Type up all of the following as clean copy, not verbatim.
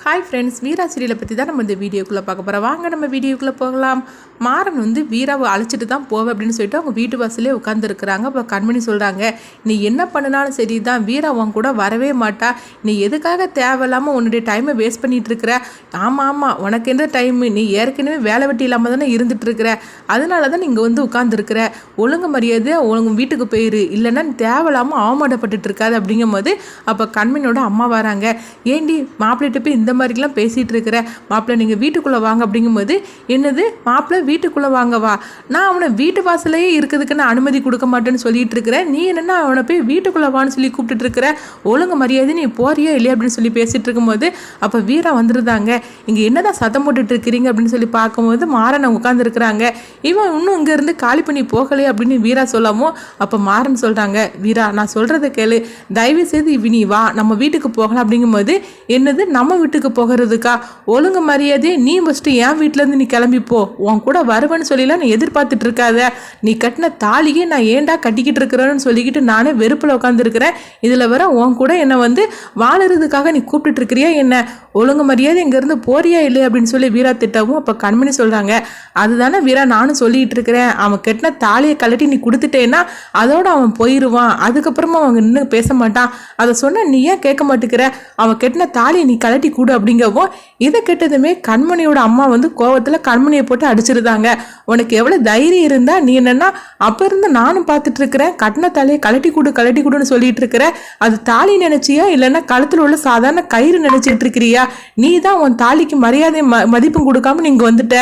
Hi friends, வீரா சீரியலை பற்றி தான் நம்ம இந்த வீடியோக்குள்ளே பார்க்க போகிறோம். வாங்க நம்ம வீடியோக்குள்ளே போகலாம். மாறன் வந்து வீராவை அழைச்சிட்டு தான் போவேன் அப்படின்னு சொல்லிட்டு அவங்க வீட்டு வாசலே உட்காந்துருக்குறாங்க. இப்போ கண்மணி சொல்கிறாங்க, நீ என்ன பண்ணினாலும் சரி தான், வீரா உன் கூட வரவே மாட்டா. நீ எதுக்காக தேவையில்லாமல் உன்னுடைய டைமை வேஸ்ட் பண்ணிகிட்டு இருக்கிற? ஆமாம், உனக்கு என்ன டைமு? நீ ஏற்கனவே வேலை வெட்டி இல்லாமல் தானே இருந்துகிட்ருக்கிற. அதனால தான் நீங்கள் வந்து உட்காந்துருக்குற. ஒழுங்கு மரியாதை ஒழுங்கு வீட்டுக்கு போயிரு, இல்லைன்னா நீ தேவையில்லாமல் அவமானப்பட்டு இருக்காது அப்படிங்கும் போது அப்போ கண்மணியோட அம்மா வராங்க. ஏண்டி மாப்பிள்ளைகிட்ட போய் இந்த மாதிரிலாம் பேசிகிட்டு இருக்கிற? மாப்பிள்ளை நீங்கள் வீட்டுக்குள்ளே வாங்க அப்படிங்கும்போது, என்னது மாப்பிள்ளை வீட்டுக்குள்ளே வாங்கவா? நான் அவனை வீட்டு வாசலையே இருக்கிறதுக்கு நான் அனுமதி கொடுக்க மாட்டேன்னு சொல்லிட்டு இருக்கிறேன். நீ என்னென்னா அவனை போய் வீட்டுக்குள்ளே வான்னு சொல்லி கூப்பிட்டுட்டு இருக்கிற? ஒழுங்கு மரியாதை நீ போறியா இல்லையா அப்படின்னு சொல்லி பேசிகிட்டு இருக்கும்போது அப்போ வீரா வந்துருந்தாங்க. இங்கே என்னதான் சத்தம் போட்டுட்டு இருக்கிறீங்க அப்படின்னு சொல்லி பார்க்கும்போது மாறன் உட்காந்துருக்குறாங்க. இவன் இன்னும் இங்கேருந்து காலி பண்ணி போகலையே அப்படின்னு வீரா சொல்லவும் அப்போ மாறன் சொல்கிறாங்க, வீரா நான் சொல்கிறத கேளு, தயவு செய்து இவனி வா நம்ம வீட்டுக்கு போகலாம் அப்படிங்கும்போது, என்னது நம்ம வீட்டுக்கு போகிறதுக்கா? ஒழுங்கு மரியாதை நீ ஃபஸ்ட்டு என் வீட்டிலேருந்து நீ கிளம்பிப்போ, உன் கூட வருவேன்னு சொல்லிலாம் நீ எதிர்பார்த்துட்டு இருக்காத. நீ கட்டின தாலியே நான் ஏண்டா கட்டிக்கிட்டு இருக்கிறேன்னு சொல்லிக்கிட்டு நானே வெறுப்பில் உட்காந்துருக்கிறேன். இதில் வர உன் கூட என்னை வந்து வாழறதுக்காக நீ கூப்பிட்டுட்டு இருக்கிறியா என்ன? ஒழுங்கு மரியாதை இங்கேருந்து போறியா இல்லையா அப்படின்னு சொல்லி வீரா திட்டவும் அப்போ கண்மணி சொல்கிறாங்க, அதுதானே வீரா நானும் சொல்லிகிட்டு இருக்கிறேன். அவன் கட்டின தாலியை கழட்டி நீ கொடுத்துட்டேன்னா அதோட அவன் போயிடுவான். அதுக்கப்புறமா அவங்க இன்னும் பேச மாட்டான். அதை சொன்ன நீ ஏன் கேட்க மாட்டேங்கிற? அவன் கட்டின தாலியை நீ கழட்டி கூடு அப்படிங்கவும் இதை கெட்டதுமே கண்மணியோட அம்மா வந்து கோவத்தில் கண்மணியை போட்டு அடிச்சிருந்தாங்க. உனக்கு எவ்வளோ தைரியம் இருந்தா நீ என்னன்னா அப்போ இருந்து நானும் பார்த்துட்டு இருக்கிறேன், கட்டின தாலியை கழட்டி கூடுன்னு சொல்லிட்டு இருக்கிற. அது தாலி நினைச்சியா இல்லைன்னா கழுத்தில் உள்ள சாதாரண கயிறு நினைச்சிட்டு இருக்கிறியா? நீ தான் உன் தாலிக்கு மரியாதை மதிப்பும் கொடுக்காம நீங்க வந்துட்ட.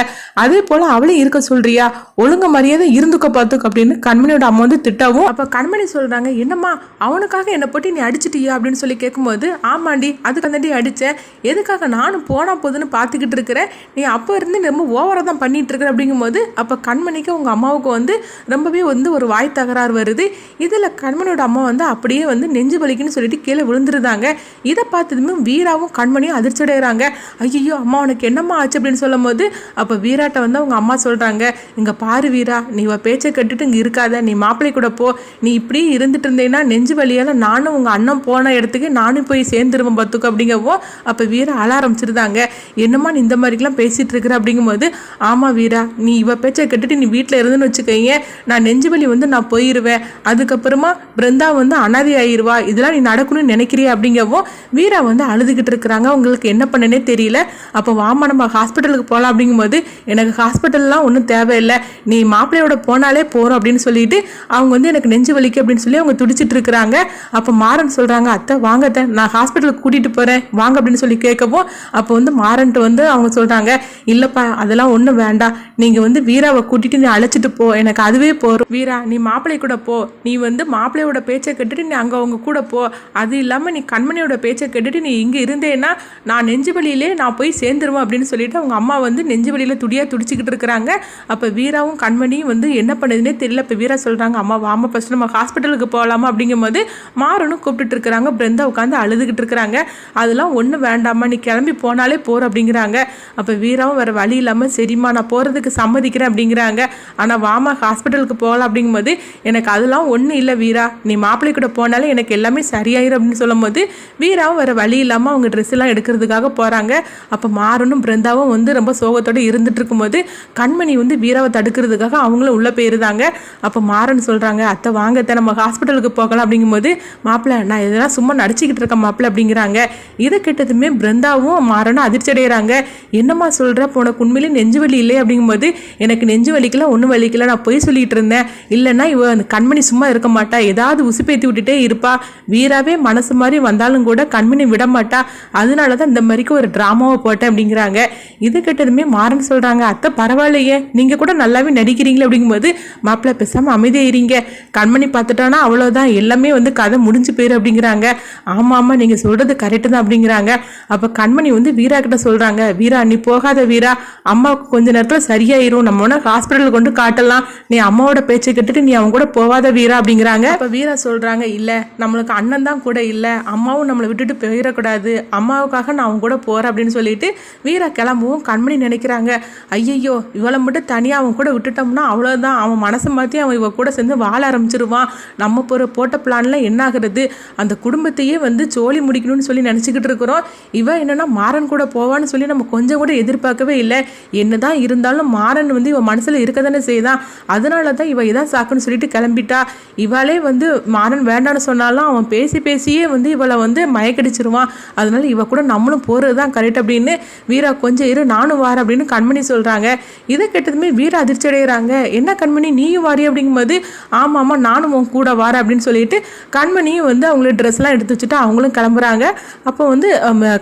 அதே போல அவளையும் இருக்க சொல்றியா? ஒழுங்கு மரியாதை இருந்துக்க பார்த்துக்க அப்படின்னு கண்மணியோட அம்மா வந்து திட்டவும் அப்ப கண்மணி சொல்றாங்க, என்னம்மா அவனுக்காக என்னை போட்டு நீ அடிச்சிட்டியா அப்படின்னு சொல்லி கேட்கும்போது, ஆமாண்டி அதுக்கு அந்த அடிச்சேன். எதுக்காக? நானும் போனா போதுன்னு பார்த்துக்கிட்டு இருக்கிறேன். நீ அப்போ இருந்து ரொம்ப ஓவராக தான் பண்ணிட்டு இருக்கிற அப்படிங்கும்போது அப்போ கண்மணிக்கு உங்கள் அம்மாவுக்கு வந்து ரொம்பவே வந்து ஒரு வாய் தகராறு வருது. இதில் கண்மணியோட அம்மா வந்து அப்படியே வந்து நெஞ்சு வலிக்குன்னு சொல்லிட்டு கீழே விழுந்துருந்தாங்க. இதை பார்த்ததுமே வீராவும் கண்மணியும் அதிர்ச்சி அடைகிறாங்க. ஐயோ அம்மா உனக்கு என்னம்மா ஆச்சு அப்படின்னு சொல்லும் போது அப்போ வீராட்ட வந்து அவங்க அம்மா சொல்கிறாங்க, இங்கே பாரு வீரா, நீ பேச்சை கட்டுட்டு இங்கே இருக்காத, நீ மாப்பிள்ளை கூட போ. நீ இப்படி இருந்துட்டு இருந்தேன்னா நெஞ்சு வலியால் நானும் உங்கள் அண்ணன் போன இடத்துக்கு நானும் போய் சேர்ந்துருவேன் பார்த்துக்கோ அப்படிங்கவோ அப்போ வீரா அழ ஆரம்பிச்சிருந்தாங்க. என்னம்மா நீ இந்த மாதிரிலாம் பேசிகிட்டு இருக்கிற அப்படிங்கும்போது, ஆமாம் வீரா, நீ இவ பேச்சை கட்டுட்டு நீ வீட்டில் இருந்துன்னு வச்சுக்கோங்க, நான் நெஞ்சு வலி வந்து நான் போயிடுவேன். அதுக்கப்புறமா பிருந்தா வந்து அனாதை ஆயிடுவா. இதெல்லாம் நீ நடக்கணும்னு நினைக்கிறியா அப்படிங்கவும் வீரா வந்து அழுதுகிட்டு இருக்கிறாங்க. உங்களுக்கு என்ன பண்ணனே தெரியல. அப்போ வாமா நம்ம ஹாஸ்பிட்டலுக்கு போகலாம் அப்படிங்கும்போது, எனக்கு ஹாஸ்பிட்டல்லாம் ஒன்றும் தேவையில்லை, நீ மாப்பிள்ளையோட போனாலே போகிறோம் அப்படின்னு சொல்லிட்டு அவங்க வந்து எனக்கு நெஞ்சு வலிக்கு அப்படின்னு சொல்லி அவங்க துடிச்சிட்டு இருக்கிறாங்க. அப்போ மாறன் சொல்கிறாங்க, அத்தை வாங்கத்தை நான் ஹாஸ்பிட்டலுக்கு கூட்டிகிட்டு போகிறேன் வாங்க அப்படின்னு சொல்லி கேட்கவும் அப்போ வந்து மாறன்ட்டு வந்து அவங்க சொல்கிறாங்க, இல்லைப்பா அதெல்லாம் ஒன்றும் வேண்டாம், நீங்கள் வந்து வீராவை கூட்டிகிட்டு நீ அழைச்சிட்டு போ, எனக்கு அதுவே போகிறோம். வீரா நீ மாப்பிள்ளை கூட போ, நீ வந்து மாப்பிள்ளையோட பேச்சை கேட்டுட்டு நீ அங்கே அவங்க கூட போ. அது இல்லாமல் நீ கண்மணியோட பேச்சை கேட்டுட்டு நீ இங்கே இருந்தேன்னா நான் நெஞ்சு வலியிலே நான் போய் சேர்ந்துருவேன் அப்படின்னு சொல்லிட்டு அவங்க அம்மா வந்து நெஞ்சு வலியில் துடிச்சிக்கிட்டு இருக்கிறாங்க. அப்போ வீராவும் கண்மணியும் வந்து என்ன பண்ணுதுன்னே தெரியல. இப்போ வீரா சொல்கிறாங்க, அம்மா வாமா ஃபஸ்ட்டு நம்ம ஹாஸ்பிட்டலுக்கு போகலாமா அப்படிங்கும்போது மாறனும் கூப்பிட்டுட்டு இருக்கிறாங்க. பிருந்தா உட்காந்து அழுதுகிட்டு இருக்கிறாங்க. அதெல்லாம் ஒன்றும் வேண்டாமா, நீ கிளம்பி போனாலே போகிற அப்படிங்கிறாங்க. அப்போ வீராவும் வேறு வழி இல்லாமல் சரிம்மா நான் போகிறதுக்கு சம்மதிக்கிறேன் அப்படிங்கிறாங்க. ஆனால் வாமா ஹாஸ்பிட்டலுக்கு போகலாம் அப்படிங்கும்போது, எனக்கு அதெல்லாம் ஒன்றும் இல்லை வீரா, நீ மாப்பிள்ளை கூட போனாலே எனக்கு எல்லாமே சரியாயிரும் அப்படின்னு சொல்லும் போது வீராவும் வேறு வழி இல்லாமல் அவங்க ட்ரெஸ் எல்லாம் எடுக்கிறதுக்காக போகிறாங்க. அப்போ மாறனும் பிருந்தாவும் வந்து ரொம்ப சோகத்தோடு இருந்துட்டு இருக்கும்போது கண்மணி வந்து வீராவை தடுக்கிறதுக்காக அவங்களும் உள்ளே போயிருந்தாங்க. அப்போ மாறன் சொல்கிறாங்க, அத்தை வாங்கத்தை நம்ம ஹாஸ்பிட்டலுக்கு போகலாம் அப்படிங்கும்போது, மாப்பிள்ளை நான் இதெல்லாம் சும்மா நடிச்சிக்கிட்டு இருக்கேன் மாப்பிள்ளை அப்படிங்கிறாங்க. இதை கிட்டதுமே பிருந்தாவும் மாறனும் அதிர்ச்சி அடைகிறாங்க. என்னம்மா சொல்கிற, உனக்கு உண்மையிலே நெஞ்சு வலி இல்லை அப்படிங்கும்போது, எனக்கு நெஞ்சு வலிக்கல ஒன்றும் வலிக்கல, நான் போய் சொல்லிட்டு இருந்தேன், இல்லைன்னா இவ அந்த கண்மணி சும்மா இருக்க மாட்டா, ஏதாவது உசுப்பேத்தி விட்டுட்டே இருப்பா, வீராவே மனசு மாதிரி வந்தாலும் கூட கண்மணி விட மாட்டா, அதனால தான் இந்த மாதிரிக்கு ஒரு ட்ராமாவை போட்டேன் அப்படிங்கிறாங்க. இது கிட்டதுமே மாறன் சொல்கிறாங்க, அத்தை பரவாயில்லையே நீங்கள் கூட நல்லாவே நடிக்கிறீங்களே அப்படிங்கும்போது, மாப்பிள்ளை பேசாமல் அமைதியாயிருங்க, கண்மணி பார்த்துட்டானா அவ்வளோதான், எல்லாமே வந்து கதை முடிஞ்சு போயிரு அப்படிங்கிறாங்க. ஆமாம் நீங்கள் சொல்கிறது கரெக்டு தான் அப்படிங்கிறாங்க. அப்போ கண்மணி வந்து வீரா கிட்ட சொல்கிறாங்க, வீரா நீ போகாத வீரா, அம்மாவுக்கு கொஞ்ச நேரத்தில் சரியாயிரும், நம்ம வேணா ஹாஸ்பிட்டலுக்கு கொண்டு காட்டலாம், நீ அம்மாவோட பேச்சை கேட்டுட்டு நீ அவங்க கூட போகாத வீரா அப்படிங்கிறாங்க. அப்போ வீரா சொல்கிறாங்க, இல்லை நம்மளுக்கு அண்ணன் தான் கூட இல்லை, அம்மாவும் நம்மளை விட்டுட்டு போயிடக்கூடாது, அம்மாவுக்காக நான் அவங்க கூட போகிறேன் அப்படின்னு சொல்லிட்டு வீரா கிளம்பவும் கண்மணி நினைக்கிறாங்க, ஐயையோ இவளை மட்டும் தனியாக அவன் கூட விட்டுட்டோம்னா அவ்வளோதான், அவன் மனசை மாற்றி அவன் இவ கூட சேர்ந்து வாழ ஆரம்பிச்சிருவான், நம்ம போட்ட பிளான்லாம் என்ன ஆகுறது, அந்த குடும்பத்தையே வந்து சோழி முடிக்கணும்னு சொல்லி நினச்சிக்கிட்டு இருக்கிறோம், இவ என்னன்னா மாறன் கூட போவான்னு சொல்லி நம்ம கொஞ்சம் கூட எதிர்பார்க்கவே இல்லை. என்னதான் இருந்தாலும் மாறன் வந்து இவன் மனசுல இருக்க தானே செய்தான். அதனால தான் இவ இதான் சாக்குன்னு சொல்லிட்டு கிளம்பிட்டா. இவளே வந்து மாறன் வேண்டான்னு சொன்னாலும் அவன் பேசியே வந்து இவளை வந்து மயக்கடிச்சிருவான். அதனால இவ கூட நம்மளும் போகிறது தான் கரெக்ட் அப்படின்னு வீரா கொஞ்சம் இரு நானும் வார அப்படின்னு கண்மணி சொல்கிறாங்க. இதை கேட்டதுமே வீரா அதிர்ச்சி அடைகிறாங்க. என்ன கண்மணி நீயும் வாரி அப்படிங்கும்போது ஆமாம்மா நானும் உன் கூட வார அப்படின்னு சொல்லிட்டு கண்மணியும் வந்து அவங்களோட ட்ரெஸ்லாம் எடுத்து வச்சுட்டு அவங்களும் கிளம்புறாங்க. அப்போ வந்து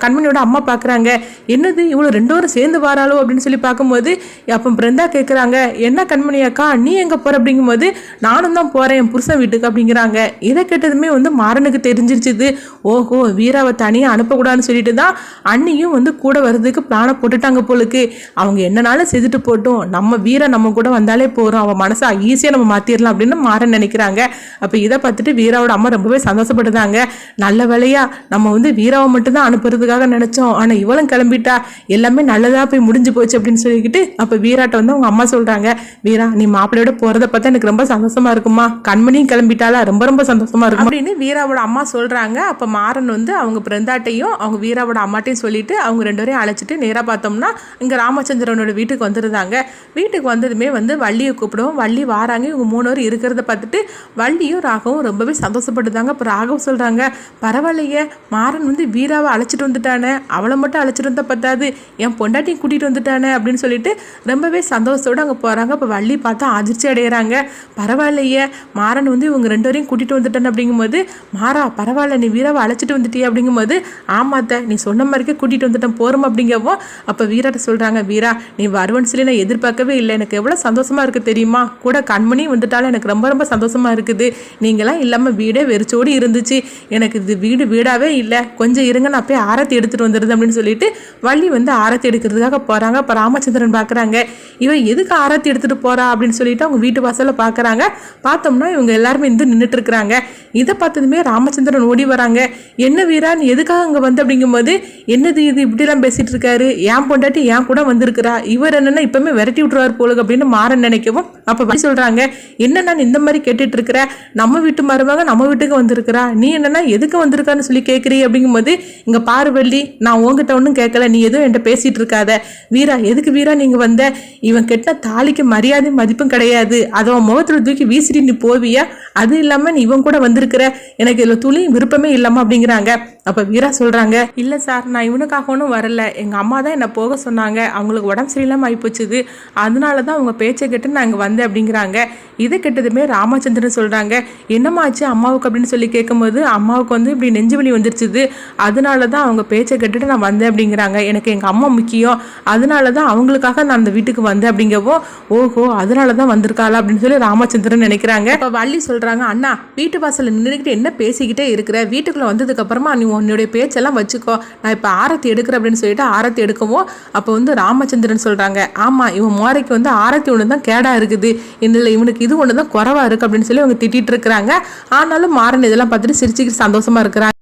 கண்மணியோட அம்மா பார்க்குறாங்க. என்னது இவ்வளோ ரெண்டோரும் சேர்ந்து வாராளோ அப்படின்னு சொல்லி பார்க்கும்போது அப்போ பிருந்தா கேட்குறாங்க என்ன கண்மணி அக்கா நீ எங்கே போகிற அப்படிங்கும்போது நானும் தான் போகிறேன் என் புருஷன் வீட்டுக்கு அப்படிங்கிறாங்க. இதை கேட்டதுமே வந்து மாறனுக்கு தெரிஞ்சிருச்சுது. ஓஹோ வீராவை தனியாக அனுப்பக்கூடாதுன்னு சொல்லிட்டு தான் அண்ணியும் வந்து கூட வர்றதுக்கு பிளானை போட்டுட்டாங்க போலுக்கு. அவங்க என்னனாலும் செய்துட்டு போட்டோம், நம்ம வீரா நம்ம கூட வந்தாலே போகிறோம், அவன் மனசை ஈஸியாக நம்ம மாற்றிடலாம் அப்படின்னு மாறன் நினைக்கிறாங்க. அப்போ இதை பார்த்துட்டு வீராவோட அம்மா ரொம்பவே சந்தோஷப்படுதாங்க. நல்ல வேலையா நம்ம வந்து வீராவை மட்டும்தான் அனுப்புறதுக்காக நினைச்சோம், ஆனால் இவளும் கிளம்பிட்டா, எல்லாமே நல்லதாக போய் முடிஞ்சு போச்சு அப்படின்னு சொல்லிக்கிட்டு அப்போ வீராட்ட வந்து அவங்க அம்மா சொல்கிறாங்க. வீரா நீ மாப்பிள்ளையோட போகிறத பார்த்தா எனக்கு ரொம்ப சந்தோஷமா இருக்குமா, கண்மணியும் கிளம்பிட்டாலா ரொம்ப ரொம்ப சந்தோஷமா இருக்கும் அப்படின்னு வீராவோட அம்மா சொல்கிறாங்க. அப்போ மாறன் வந்து அவங்க பிருந்தாட்டையும் அவங்க வீராவோட அம்மாட்டையும் சொல்லிட்டு அவங்க ரெண்டு பேரையும் அழைச்சிட்டு நேராக பார்த்தோம்னா இங்கே ராமச்சந்திரனோட வீட்டுக்கு வந்துருந்தாங்க. வீட்டுக்கு வந்ததுமே வந்து வள்ளியை கூப்பிடுவோம். வள்ளி வாராங்க. இவங்க 3 பேர் இருக்கிறத பார்த்துட்டு வள்ளியும் ராகவும் ரொம்பவே சந்தோஷப்பட்டுதாங்க. இப்போ ராகவும் சொல்கிறாங்க பரவாயில்லையே மாறன் வந்து வீராவை அழைச்சிட்டு வந்துட்டானே, அவளை மட்டும் அழைச்சிட்டு வந்தால் பத்தாது என் பொண்டாட்டியும் கூட்டிகிட்டு வந்துட்டானே அப்படின்னு சொல்லிட்டு ரொம்பவே சந்தோஷத்தோடு அங்கே போகிறாங்க. இப்போ வள்ளி பார்த்தா அதிர்ச்சி அடைகிறாங்க. பரவாயில்லையே மாறன் வந்து இவங்க 2 பேரையும் கூட்டிகிட்டு வந்துட்டானே அப்படிங்கும்போது மாறா பரவாயில்ல நீ வீராவை அழைச்சிட்டு வந்துட்டியே அப்படிங்கும்போது ஆமாத்த நீ சொன்ன மாதிரிக்கே கூட்டிகிட்டு வந்துட்டேன் போகிறோம் அப்படிங்கவோ அப்போ வீராட்ட சொல்கிறாங்க வீரா நீ வருவன்னு சொல்லி நான் எதிர்பார்க்கவே இல்லை, எனக்கு எவ்வளோ சந்தோஷமாக இருக்குது தெரியுமா, கூட கண்மணி வந்துட்டாலும் எனக்கு ரொம்ப ரொம்ப சந்தோஷமாக இருக்குது, நீங்களாம் இல்லாமல் வீடே வெறிச்சோடி இருந்துச்சு, எனக்கு இது வீடாகவே இல்லை, கொஞ்சம் இருங்க நான் போய் ஆரத்தி எடுத்துகிட்டு வந்துடுது அப்படின்னு சொல்லிட்டு வள்ளி வந்து ஆரத்தி எடுக்கிறதுக்காக போகிறாங்க. அப்போ ராமச்சந்திரன் பார்க்குறாங்க இவன் எதுக்கு ஆரத்தி எடுத்துகிட்டு போகிறா அப்படின்னு சொல்லிட்டு அவங்க வீட்டு வாசலில் பார்க்குறாங்க. பார்த்தோம்னா இவங்க எல்லாருமே வந்து நின்றுட்டு இருக்கிறாங்க. இதை பார்த்ததுமே ராமச்சந்திரன் ஓடி வராங்க. என்ன வீரா நீ எதுக்காக அங்கே வந்து அப்படிங்கும்போது என்னது இது இப்படிலாம் பேசிட்டு இருக்காரு, ஏன் பொண்டாட்டி ஏன் கூட வந்திருக்கிறா, இவர் என்னன்னா இப்பவுமே விரட்டி விட்டுருவார் போலுக்கு அப்படின்னு மாறன் நினைக்கவும் அப்போ சொல்றாங்க என்ன நான் இந்த மாதிரி கேட்டுட்டு இருக்கிற, நம்ம வீட்டு மருமக நம்ம வீட்டுக்கு வந்திருக்கிறா, நீ என்னன்னா எதுக்கு வந்திருக்கான்னு சொல்லி கேட்குறீ அப்படிங்கும்போது இங்கே பாரு வள்ளி நான் உங்ககிட்ட ஒன்றும் கேட்கல, நீ எதுவும் என்கிட்ட பேசிட்டு இருக்காத, வீரா எதுக்கு வீரா நீங்க வந்த, இவன் கெட்ட தாலிக்கு மரியாதை மதிப்பும் கிடையாது, அதை அவன் முகத்துல தூக்கி வீசிட்டு நீ போவியா, அது இல்லாம நீ இவன் கூட வந்திருக்கிற, எனக்கு இதுல துளி விருப்பமே இல்லாம அப்படிங்கிறாங்க. அப்ப வீரா சொல்றாங்க இல்ல சார் நான் இவனுக்காக ஒன்றும் வரல, எங்க அம்மா தான் என்னை போக சொன்னாங்க, அவங்களுக்கு உடம்பு சரியில்லாம ஆயிப்போச்சுது, அதனால தான் அவங்க பேச்சை கேட்டு நான் இங்கே வந்தேன் அப்படிங்கிறாங்க. இதை கேட்டதுமே ராமச்சந்திரன் சொல்றாங்க என்னமாச்சு அம்மாவுக்கு அப்படின்னு சொல்லி கேட்கும்போது அம்மாவுக்கு வந்து இப்படி நெஞ்சு வலி வந்துருச்சுது, அதனால தான் அவங்க பேச்சை கேட்டுட்டு நான் வந்தேன் அப்படிங்கிறாங்க, எனக்கு எங்க அம்மா முக்கியம், அதனால தான் அவங்களுக்காக நான் அந்த வீட்டுக்கு வந்தேன் அப்படிங்கவோ ஓஹோ அதனால தான் வந்திருக்காளா அப்படின்னு சொல்லி ராமச்சந்திரன் நினைக்கிறாங்க. இப்போ வள்ளி சொல்றாங்க அண்ணா வீட்டு வாசல்ல நின்றுக்கிட்டு என்ன பேசிக்கிட்டே இருக்கிற, வீட்டுக்குள்ள வந்ததுக்கு அப்புறமா நீ உன்னுடைய பேச்செல்லாம் வச்சுக்கோ, நான் இப்போ ஆரத்தி எடுக்கிறேன் அப்படின்னு சொல்லிட்டு ஆரத்தி எடுக்கவும் அப்போ வந்து ராமச்சந்திரன் சொல்றாங்க ஆமா இவன் மோரைக்கு வந்து ஆரத்தி ஒன்று தான் கேடா இருக்குது, இதில் இவனுக்கு இது ஒன்று தான் குறவா இருக்கு அப்படின்னு சொல்லி அவங்க திட்டிட்டு இருக்கிறாங்க. ஆனாலும் மாறன் இதெல்லாம் பார்த்துட்டு சிரிச்சுக்கிட்டு சந்தோஷமா இருக்கிறாங்க.